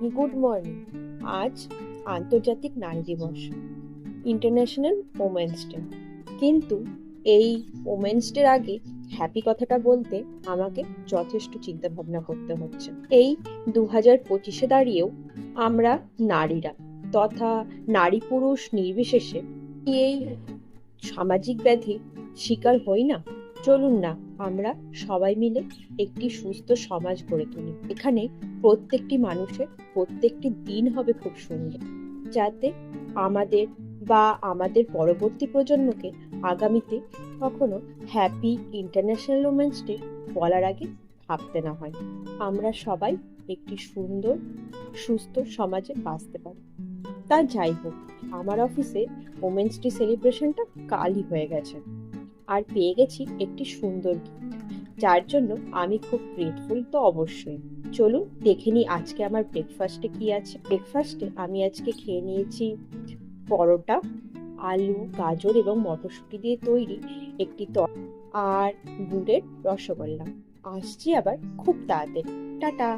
Good morning. আজ আন্তর্জাতিক নারী দিবস, ইন্টারন্যাশনাল ওমেন্স ডে। কিন্তু এই ওমেন্স ডের আগে হ্যাপি কথাটা বলতে আমাকে যথেষ্ট চিন্তা ভাবনা করতে হচ্ছে। এই 2025-এ দাঁড়িয়েও আমরা নারীরা তথা নারী পুরুষ নির্বিশেষে এই সামাজিক ব্যাধি শিকার হই না। চলুন না আমরা সবাই মিলে একটি সুস্থ সমাজ গড়ে তুলি। এখানে প্রত্যেকটি মানুষের প্রত্যেকটি দিন হবে খুব সুন্দর, যাতে আমাদের বা আমাদের পরবর্তী প্রজন্মকে আগামীতে কখনো হ্যাপি ইন্টারন্যাশনাল ওমেন্স ডে বলার আগে ভাবতে না হয়। আমরা সবাই একটি সুন্দর সুস্থ সমাজে বাঁচতে পারি। তা যাই হোক, আমার অফিসে ওমেন্স ডে সেলিব্রেশনটা কালই হয়ে গেছে, আর পেয়ে গেছি একটি সুন্দর গিফট, যার জন্য আমি খুব গ্রেটফুল তো অবশ্যই। চলুন দেখে নিই আজকে আমার ব্রেকফাস্টে কি আছে। ব্রেকফাস্টে আমি আজকে খেয়ে নিয়েছি পরোটা, আলু, গাজর এবং মটরশুঁটি দিয়ে তৈরি একটি আর গুড়ের রসগোল্লা। আসছি আবার খুব তাড়াতাড়ি। টাটা।